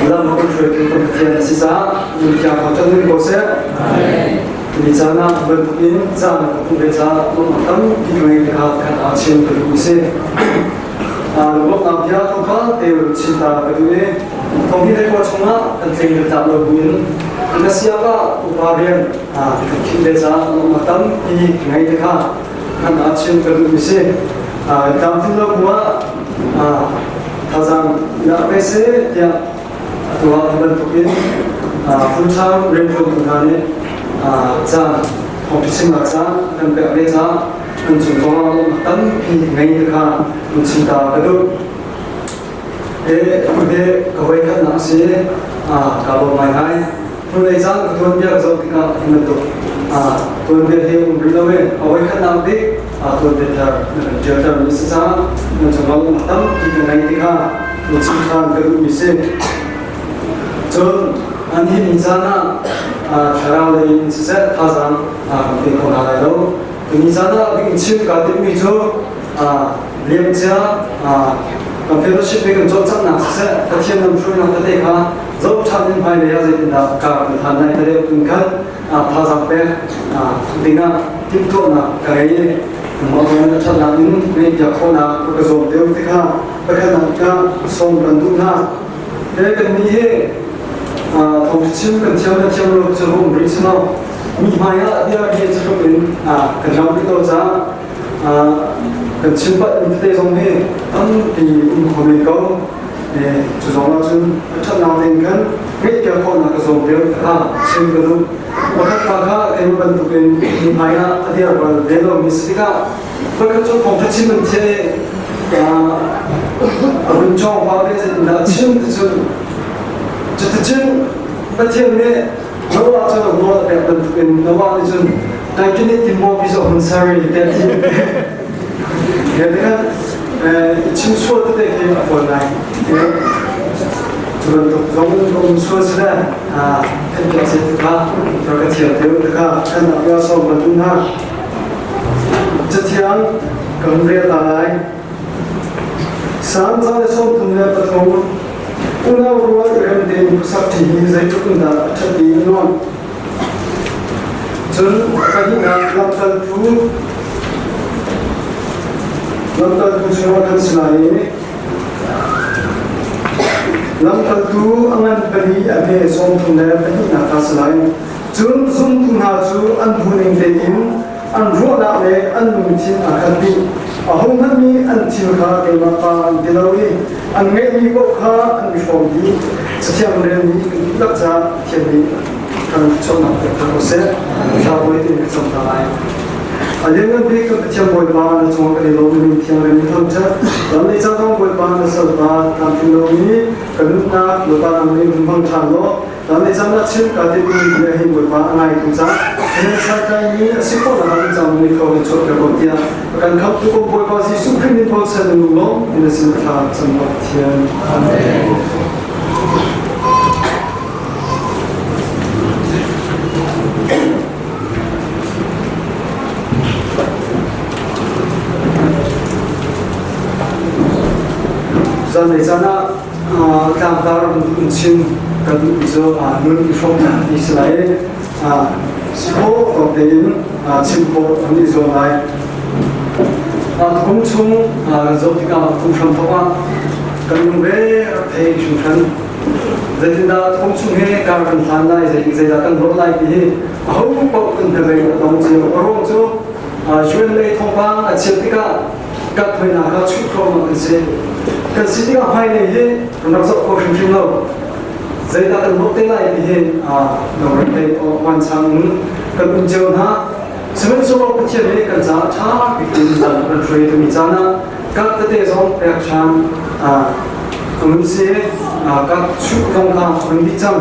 Lam ko thoi ke to tian si sa ni kya ko tan ni ko se ni jana ban in jana ko be cha no tam ki ngai ka kan a chen to ni se lo na pya to ka te chin ta ka du ne thong ni ko chunga kan theng ni ta lo buin na sia ka uparian ki be cha no tam ki ngai ka kan a chen to ni se tam tin lo kwa Kazan ya pese ya tua ban tukin full time rental tukane cha office ma cha kan pe ave cha kan chung chong tan pi ngai ka mun chinta ka do de kawai kan na se ka bo mai hai tu nei cha ka thon ya zo ti ka hin do tu de he un ri lawe kawai kan na de tu de ta jeta mi sa mun chung lo tan pi ngai ti ka mun chinta ka do mi se 전 안히 인사나 자라오는 인스세 타산 비고 나라요 인사나 빙침 가든 미죠 렘자 펠로십 비근 접착 나스세 같이는 프로그램 때가 접 찾는 바에 내야 된다 가 단나에 대해 분간 타산배 딩나 틱톡나 가에 뭐는 찾나는 왜 약호나 그래서 배우티가 그래나가 손반두나 내가 니에 통치는 건 지역으로 저로 브리스너 미마야 디아게 저로는 그냥부터 자 근친받 밑에 정리 땀비 운동하니까 주정아 좀 첫 나오는 건 몇개고 나가서 배우다가 친구도 어떻다가 대부분 두근 미마야 디아가 내도 미스가 그렇게 좀 통치는 제 운동 과대에서 나 지금도 좀 저는 나한테 너와 저는 뭐 약간 너와 좀 나한테 팀워 비서 혼사를 때티 내가 침수할 때 그게 뭐라 저는 또 너무 수어지라 펜트가 저렇게 되어가 한 앞에서 만든다 저티랑 건드려 나라이 산산에서 분야 같은 una urwa remde sakti zai tukunda chati non chun kadina lamtal tu chuma kan sinai lamtal tu angan bari ame som thunda bani na ta sinai chun zum thuna chu an buning te in an ruana le an mungchin akhati ahong hami an thilkha ke mapa an dilawi an ngai ko kha an shomdi chhiam re ni lak cha themi kan chona te ko se ja boi te chom ta ai aleng be ko chhiam boi ba na chong ke lo ni thiam re ni thom cha dam ni cha thong boi ba na sa ba tam thi lo ni kan na lo ba na ni bang than lo dam ni cha na chim ka te ni ne hi boi ba angai tu cha ne cha ka ni sipo na cha ni ko ni chok ko tia kan khap tu ko boi ba si su khim ni bo sa nu lo ni sin tha cham ba thiam amenในจานะการดารมุนชินกันอิโซนุนฟงอิสราเอลสิโก้ตบเดินชิมโก้อันอิโซไลคุ้มชุ่มจบที่การคุ้มชมทว่ากันยุ่งเร่เทชุมชันเจตินดาคุ้มชุ่มเฮการกันทานได้เจตินดากันรถไล่ที่เขาปกติกันเลยต้องเจออารมณ์จู่ช่วยเลยทงฟังเชื่อที่กัดไปหน้าเขาชุดโครมันเสียกันสิ่งที่เขาให้เนี่ยเราจะเอาสิ่งที่เราเจตนาลดได้ไรที่เห็นเราได้วันช่างกันเป็นเจ้าหน้าสมัยสมัยที่เรียนกันจะช้าเป็นการเรียนมีจานะกัดแต่สองแปลกช่างมันเสียกัดชุดตรงข้ามมันดีจัง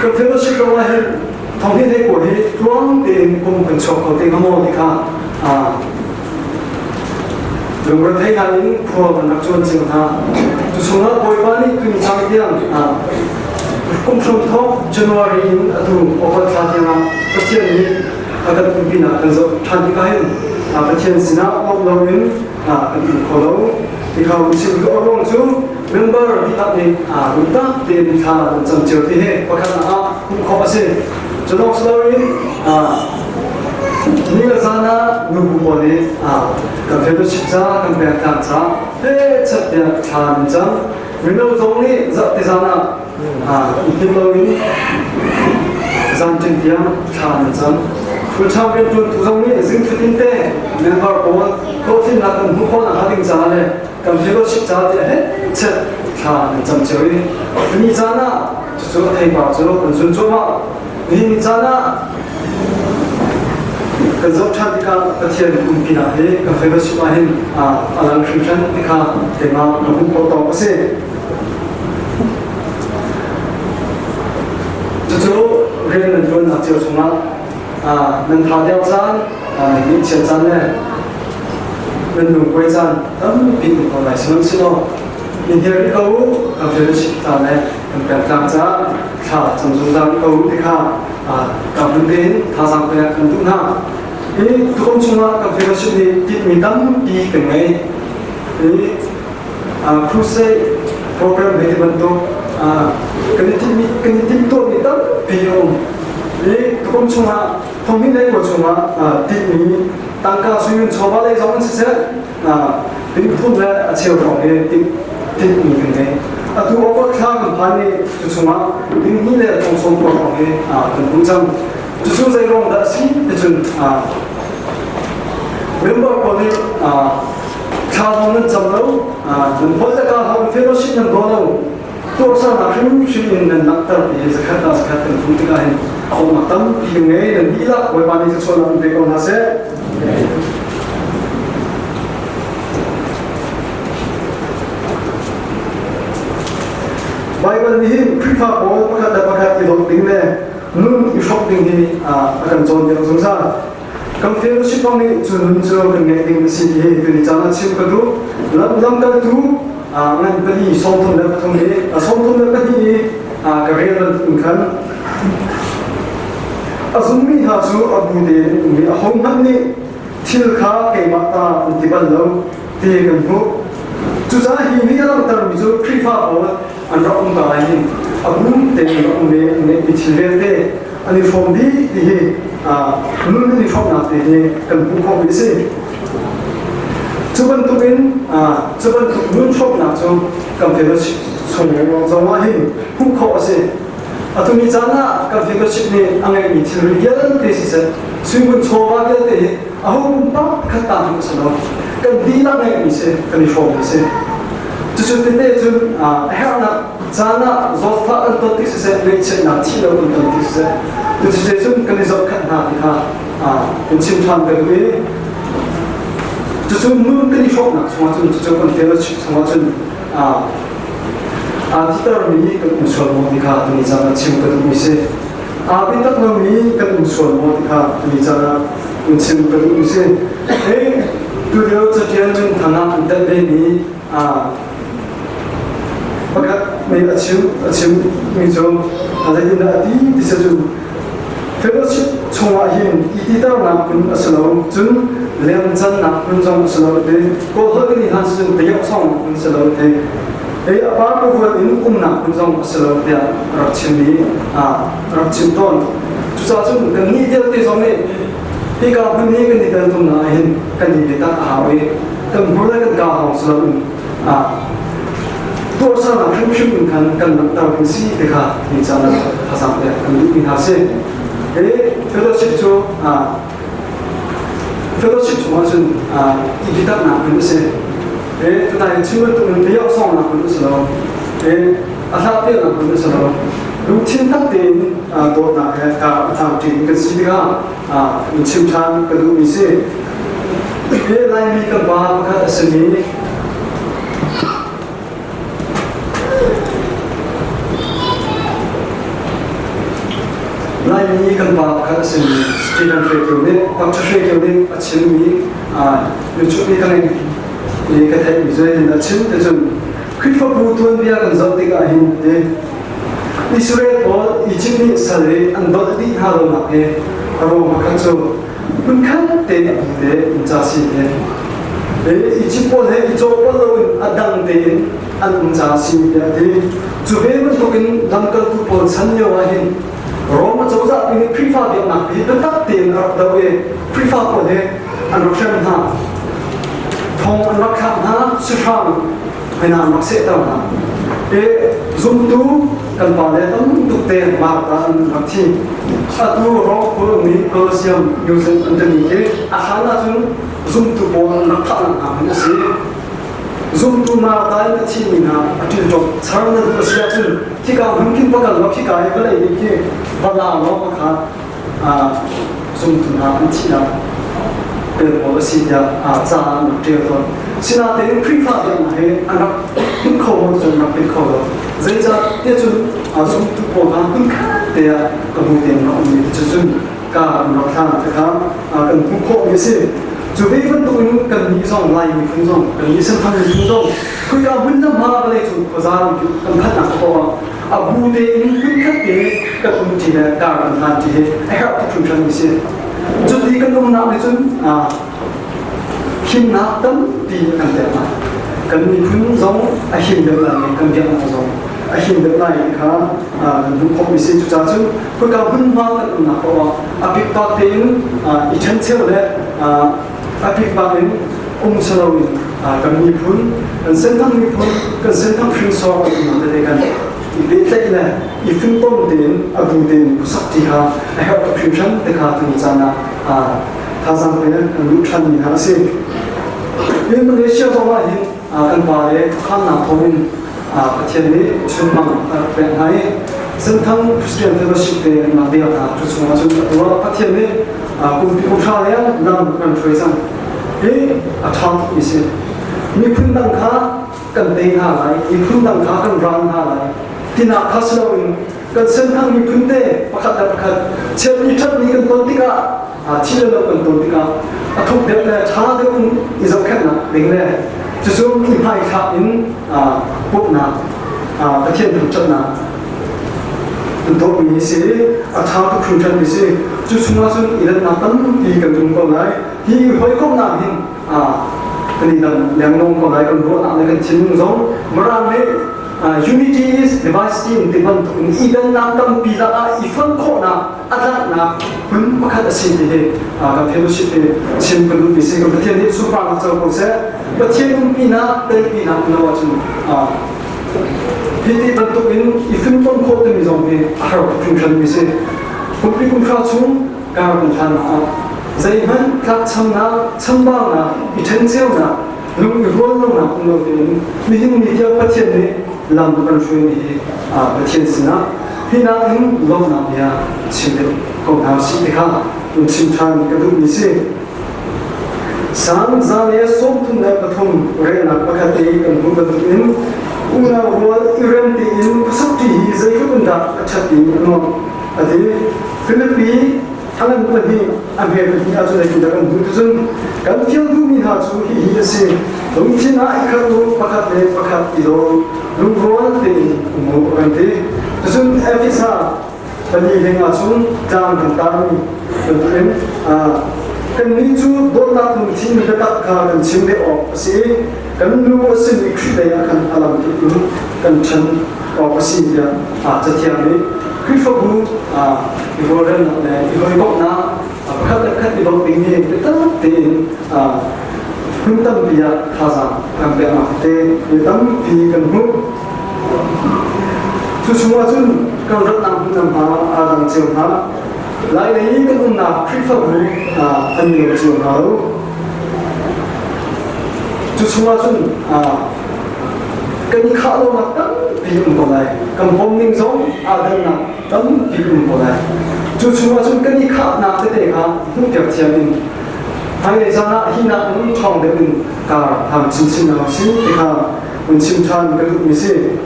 ก็เฟลชิกว่าเห็นท้องที่ได้กว่าเห็นร้องเดินคงเป็นช็อกเขาเต็มขโมยที่ข้าลงรถให้งานนี้พวกนักชนจริงฮะจุดส่งแล้วบอยบ้านนี้คือช่างเดียงกุมชมท้องจันวารีนดูออกมาทางที่นั่นก็เที่ยงนี้อาจจะเป็นปีนักกันจะทันที่ใคร ประเทศสินะออกเราเองกันอีกคนเราที่เขาชิมก็อารมณ์จู่เมมเบอร์ที่ตัดนี่รุ่นตั้งเต็มท่าจำเจอที่เหตุประกันคุณขอบเสียจะลองสตอรี่นี่ก็จะน่าดูบุบเลยกับเพื่อนชิดจ้ากับเพื่อนต่างจ้าชัดเจนทานจังวินโดว์ตรงนี้จะที่จะน่าอีกเราเองจังจริงจังทานจังคุณชาวเป็นตัวตรงนี้สิ่งที่ติดเต้เรื่องว่าเขาที่นักการผู้คนหาดิ้งจ้าเลยกับเพื่อนชิดจ้าที่ชัดทานจังเจอนี่จ้าน่าจะไทยบ้านจะคนส่วนตัวมานี่จ้าน่าก็จะทำที่การประเทศอุ่นปีน่ะให้กับเฟรชิมาเห็นอะไรคริสเตียนที่เขาเต็มมาเราพูดต่อไปสิจู่ๆเรื่องนั้นตัวนักเจ้าสมัครนั่นท่าเดียวกันนี่เชื่อจันเลยนั่นหนุ่มกุยจันตั้งปีนคนไหนสนุกสนุกอินเดียที่เขากับเฟรชิจันเลยกับแบบต่างจ้าข้าจำจุดนั้นเขาที่เขากับเพื่อนท่าสังเกตกันทุกหน้านี่ทุกคนช่วยกับเฟรชินี่ที่มีตั้งปีกันไงนี่ครูเซ่โปรแกรมที่มันตัวกันที่ตัวมีตั้งปีอยู่นี่ทุกคนช่วยทำให้ได้ก็ช่วยที่มีตั้งการช่วยชาวบ้านได้สองคนเสียเป็นทุนและเชี่ยวชาญที่มีกันไงทุกคนข้ามผ่านนี่ช่วยที่นี่เลยต้องส่งตัวของนี่เป็นผู้จำจะช่วยใจลงได้สิจนเมื่อบอกคนนี้ข้าวมันจำเรามันพอจะการทำเฟรชินั้นตัวเราตัวสารพิมพ์ชื่อนั้นนักตรีจะขัดต่อขัดเป็นผู้ที่การเอามาตั้งที่ไงนั่นดีละไว้ปานนี้จะช่วยเราเป็นคนน่าเสียไว้วันนี้คริสต์มาสโอ้ประกาศที่โดนดิ้งเลยนุ่นอีช็อปดิ้งที่อาการโจรเดียวสงสารกับเฟรชิปนี้จุนจุนเป็นไงดิ้งสิ่งที่ตัวนี้จะน่าชิมกันดูลำกันดูงั้นพอดีส่งทุนแล้วตรงนี้ส่งทุนแล้วพอดีก็เรียนรู้กันสมมติหาสู่อบูเดมีห้องนั้นนี่ที่ข้าเก็บมาตาที่บ้านเราที่กันพวกจุดนั้นที่มีอะไรต่างๆมีจุดคริฟ้าเอาอันรักองค์การนี้บูเดมีองค์นี้มีที่เรียนได้อันนี้ฟอร์มดีที่นู่นนี่ฟอร์มนักที่กันพวกเขาไม่ใช่จุบันตุกินจุบันตุนุ่นชอบนักจูกับเฟรชิส่งเราจะมาเห็นพวกเขาเสียตัวนี้จ้าน่ะกับเฟรชินี่อันนี้มีที่เรียนที่สิเสซึ่งคุณชอบอะไรที่คุณปั๊บขัดตามคุณสนองกันดีนั่นเองมีเสกันอีฟอร์มมีเสจุดที่จุดเฮานะจ้าน่ะจอดฟ้าอันตัวที่สิเสไม่ใช่หน้าที่เราอันตัวที่สิเสจุดที่จุดกันอีจอดขัดหน้าที่เขาเป็นชิมทานกันด้วยจุดนู้นก็ที่ชอบนะสมัยจุดคนเฟรชิสมัยจุดที่ตอนนี้ก็มีส่วนมากที่เขาตัวนี้จะมาชิมกันดูมิเซ่เป็นตั้งแต่นี้ก็มีส่วนมากที่เขาตัวนี้จะมาชิมกันดูมิเซ่ตัวเดียวจะเทียนจนทางนั้นแต่เป็นนี้ประกาศไม่ชิมไม่จงอะไรที่นั่นที่จะจุดเฟรชิช่วงอาทิตย์ที่ตอนนั้นคุณสโลจุนเลี้ยงจันนักคุณจงสโลเดก็เรื่องนี้ฮันส์เดียบส่งคุณสโลเดปาร์ควันนี้นักคุณจงสโลเดียรับชิมนี้รับชิมต้นจุดจุดกันนี้เดียวที่สมัยที่การพนี้กันที่เดินตรงนั้นเห็นกันที่ตั้งหาไว้กันพูดเรื่องการของสโลตัวสารพิมพ์ชื่อกันกันนักตาเป็นสีเด็กค่ะนี่จะนั่งภาษาเดียกันดูมีหาเส้นเฟลชิปจูเฟลชิปจูว่าจนอีกตั้งหนักเป็นเส้นตัวไหนชิมตัวมันเดียวส่งหนักเป็นเส้นแล้วอาชาเดียวหนักเป็นเส้นแล้วรูทีนตั้งเต็มตัวหนักการทำถึงกันสิเดียวมีชิมทานกันดูมีเส้นไล่มีกันบ้างก็เส้นนี้ไล่มีกันบ้างก็เส้นสกีนันเฟรดิโอเนี่ยปัจจุบันเฟรดิโอเนี่ยอาชีพมีในช่วงนี้กันเองนี่ก็แทบไม่ใช่ในอาชีพแต่จนคริสต์มาสบูตุนเบียกันจะติดกันหินเดอิสราเอลบอลอียิปต์นี่สลายอันดับที่ห้าลงมาเราพักจู hun khan te cha si te ichipol he ichopol lo adang te an cha si te chuve man tokin damkal tu pol sanyo wa hin roma chawza ni prefa de na hi ta te na da we prefa ko de an rokshan ha thong an rakha na sifam hena mak se ta na zoom tu kan pa le tam tu te ma ta an rakhi atu ro ko ni Colosseum using underneath it ahana chun zoom tu bo an rakha na ha si zoom tu ma ta na chi ni na atil jo charna ko sia chun ti ka mungkin pa ka lo ki ka ba le ni ki ba la lo ka zoom tu na an chi na我是呀赞这个，现在对prefer的那些按照进口或者那进口的，人家这种从我看很看的呀，个目的呢，我们就是干那看这个跟顾客也是，除非分都跟你上来一分钟，跟你生产一分钟，佢个本身马个那种可啥跟看那个目的很看的个东西呢，干那这些，还要出成一些。จุดที่กันตรงนั้นในจุดหินนักตั้มปีกันเดียวกันมีพื้นทรงหินเดียวกันกันเดียวกันทรงหินเดียวกันค่ะดูข้อมูลสิ่งจุดจ้าจุดเพื่อการพื้นว่ากันนะเพราะว่าอภิปรายเองอีเช่นเช่นเลยอภิปรายเององค์สลาวินกันมีพื้นกันเส้นทางมีพื้นกันเส้นทางพื้นสอบกันมาได้กันอีเด็กเลยอีฟินต้นเดินอบูเดินผู้สักทีค่ะให้เราพิจารณาแต่การถึงจะนะท่าทางเป็นรู้ทันนี่ฮะสิเรื่องนี้เชื่อว่าเห็นกันว่าเลยข้างหน้าทวินประเทศนี้ชุนมังเป็นไงเส้นทางผู้เรียนเฟลชิพเดินมาเดียวนะจุดสูงสุดตัวประเทศนี้กลุ่มที่ผู้ชายเนี่ยนำกันช่วยสั่งทางนี้สิมีพื้นดังขากันเดินหาอะไรมีพื้นดังขากันรันหาอะไรที่นักขับรถกันเส้นทางมีพื้นเตะประคัดเชื่อมอีทับนี้กันต้นที่ก็ที่เรากันต้นที่ก็ทุกเดือนเลยช้าเดือนอีกสักแค่นั้นเองเลยจะส่งที่ภายขับอินปุ๊บนะประเทศถูกจัดนะตัวมีสิช้าทุกคนจะมีสิจะส่งมาส่งอีกแล้วตั้งที่กันตรงกันเลยที่หอยก้มหน้าหินกันนี่กันเลี้ยงนมกันเลยกันรู้อะไรกันชิ้นสองมารันเลยunity is diversity in different even namdam pila ifan khona adana hun pakhat asin de ka fellowship chim kan bi se ka pathian ni super na chaw ko se pathian pina tel pina no wa chun piti ban to in ifan kon ko de mi zong be har function mi se kum pi kum kha chung ka kan than zai han klak cham na chamba na i chen cheu na lung ro lo na no ni hing ni dia pathian ni làm được con suy nghĩ ở thiên sinh á khi nào những lúc nào nhà chịu được công tác sĩ thì khác luôn chinh than cái đúng như thế sáng ra này số thun này bắt thùng rồi là bắt đầu đi cần cũng bắt đầu in una world event in sắp thì dây cái vấn đề chắc thì nó ở đây Philippines thằng anh vẫn đi anh về thì anh sẽ đi đến đúng chung cái phiếu du mình họ chú ý là gì đúng chứ nãy cái lúc bắt đầu đi đâu lúc đó thì một vấn đề chung episode vấn đề là chung trang hình tam vấn cái này chú đôi ta cùng team để đặt cái chiến để ở sĩ cái lúc đó sinh việc đây là cái làm cái cái chân ở sĩ đó cho thiên này khi phục vụ cái vô lên này cái vô bốc na các cái bốc bình này để tất tiền hướng tâm bia thà rằng làm việc mà tiền để tâm thì cần hút chú chúng ta chung kalau rất nặng nặng phá đang chiều phá lại này cái cũng là khi phục vụ anh nhiều chiều phá chú chúng ta chung cái gì khác đâu mà tấm bị ủng này cầm phong ninh giống đơn là tấm bị ủng này chú chúng ta chung cái gì khác nào thế này không được tiền mình hay là sao na khi nào cũng chọn để mình cả hàng chính nào xin thì cả mình xin than cái lúc mình xin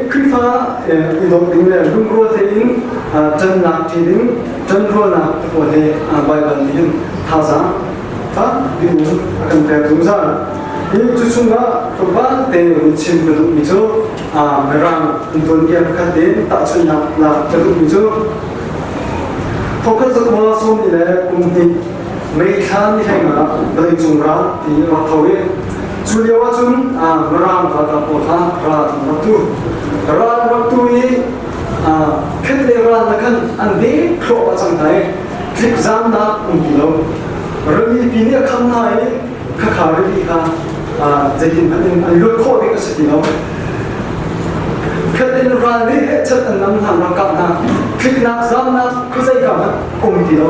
khi phá ý đồ tính là lúc rồi thì chân nặng thì đến chân rồi nặng có thể bài bản thì thà giá phát đi uống cần phải đúng ra 이 주중가 그바 때 친구도 미죠 메랑 돈게 같은 따춘나 나 저도 미죠 focus of more so in a company mấy tháng như thế mà đời chung ra thì nó thôi chủ yếu là chúng rang và các bộ phận ra waktu ini khi để ra là kan anh đi khổ ở trong này exam đã kilo rồi đi này khăm này các khảo đi cả dạy tin anh luôn khổ đi cái sự kilo khi để ra đi chắc anh nằm hàng răng cạn khi nạp exam nạp cứ dạy cả kilo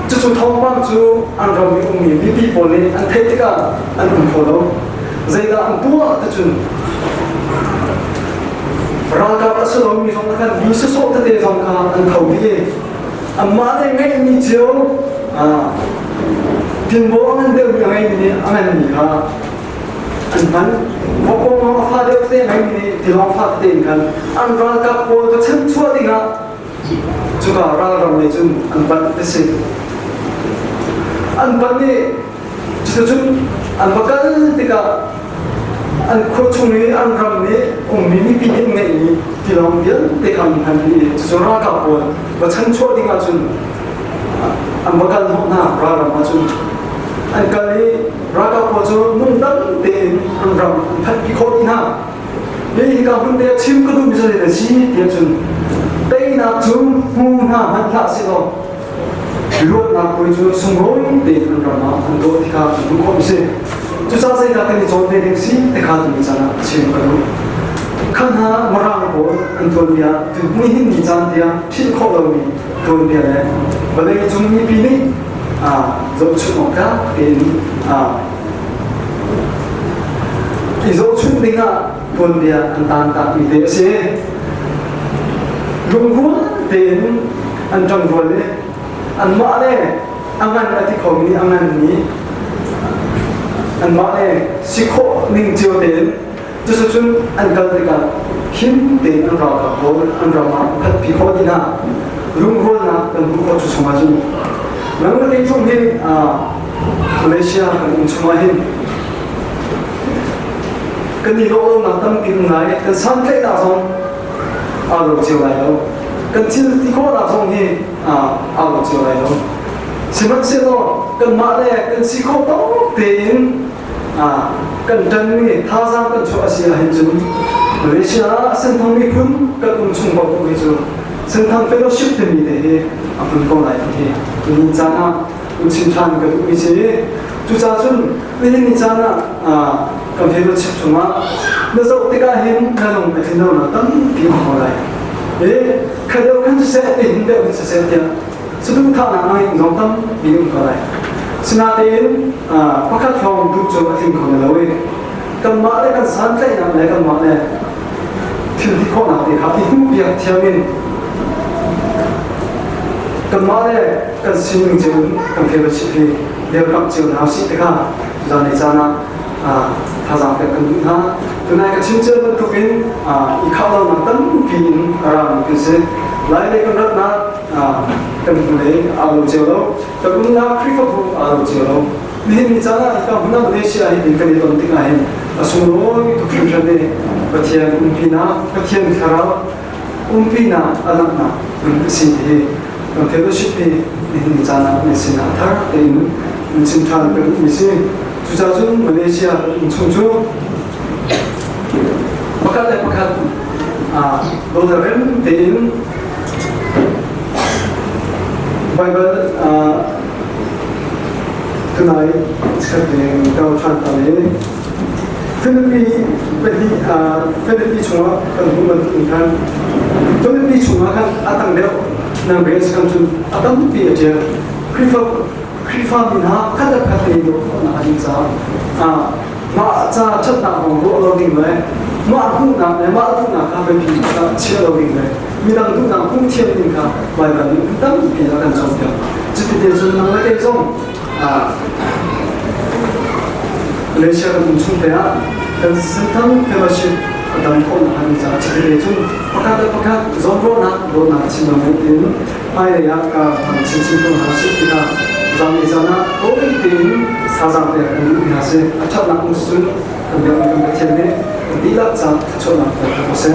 chúng thông qua chú anh làm việc ông mình đi bộ lên anh thấy cả anh cũng khổ đâu dạy là anh tua tất nhiên ra các sự lòng mình không cần vì sự sốt thế không cả anh thầu đi anh mà đây ngay như chiếu tiền bố anh đều như ngay như anh nghỉ ha anh vẫn vô cùng nó phát được thế ngay như thì nó phát tiền cần anh ra các bộ cho chân chua đi ha chú cả ra làm này chung anh vẫn thế gì anh vẫn đi chỉ chung anh vẫn cái gì cả anh khôi chung này anh làm này ông mình bị những ngày này thì làm việc để làm hành vi cho ra cả bộ và chân chua đi chung anh vẫn cái hôm nào ra làm chung anh cái ra cả bộ cho muốn đăng để anh làm hành vi khôi đi ha đây cái vấn đề chim cái đúng rồi là gì thì chung đây là chung hung ha anh là gì đó luôn là ਕੋਈ chú sung rối để anh làm anh đôi thì cả cũng không gì chú sao xây ra cái này cho nên gì để khá là mình chán chim cái đó khăn ha mà ra bộ anh thôi bia từ mấy hình gì chán thì xin khó đâu mình thôi bia này và đây chúng như pin ấy dấu chút một cái đến thì dấu chút đi ha thôi bia anh tan bị thế sẽ dùng vốn đến anh trong vốn đấy anh mã này anh ăn thì không đi anh ăn ní anh mã này sĩ khổ ninh chiều đến cho số chúng anh cần thì cả hiếm đến anh vào cả vốn anh vào mà thật bị khó đi nào luôn vốn là anh cũng có chút sống mà chung nếu mà đến trong hình Malaysia cũng chung mà hình cái gì đó mà tâm kinh này cái sáng thế nào xong rồi chiều này đâu cần chiều thì có nào xong thì rồi chiều này đâu chỉ mất xe đó cần mã đây cần chỉ có tốt tiền cần chân mi tha sang cần cho Asia hình dung Malaysia sinh thăng mi phun cần cũng chung vào cũng hình dung sinh thăng fellowship thì mi thế phun câu này thì mình chán cũng xin than cái cũng gì chú cha chung mình chán cần fellowship chung nếu dẫu tất cả hiện cái lòng cái nào là tâm thì họ lại để khai đầu khăn sẽ tiền đều sẽ tiền sự đúng thà là ai giống tâm bị đúng cái này xin là tiền các khách phòng đúng chỗ thì không là lỗi cầm mã đấy cần sáng cái nào đấy cầm mã này thì khó nào thì học thì không việc theo mình cầm mã đấy cần xin mình chịu cần phải chịu thì đều gặp chịu nào sĩ thế cả giờ này ra na thà rằng cái cần đúng ha từ nay cái chính chân tôi biết ý khao đâu mà tấm pin cái gì lại đây con rất là cần lấy alo chiều đâu tôi cũng đã prefer alo chiều đâu nên mình chắc là cái hôm nay mình sẽ đi cái này đồng tiền này số đó tôi cũng cho nên cái tiền pina cái tiền khao pina anh na mình xin thì còn fellowship thì mình chắc là mình xin thar để mình xin thằng cái mình xin chú cha chú Malaysia chung chung bakal doların đến Bible tonight sekarang kita contohnya Philippines cuma kan bukan Philippines cuma kan atang dia nang base kan cuma atang dia aja Krifa minha kata itu nak aja mà cha chất nàoของรู้เราดีไหมมาพูดนะมาพูดนะข้าเป็นผีนะเชื่อเราดีไหมมีดังดูนะพุ่งเทียนดีค่ะไปแบบนี้ตั้งผีแล้วกันจบเดียวจุดเด่นสุดนั่นไม่ได้ส่งเลเซียกับมุสลิมเนี่ยเป็นสิ่งทั้งเฟลชิพดังคนหันจะจุดเด่นสุดประกาศจอมโรนะชิมไม่ถึงไปเลยอยากการทำชิ้นๆตัวหาสิ่งที่ได้zamizana oitin sazam de nase achap na usul kamya kamya chenne dilak sa chona ko se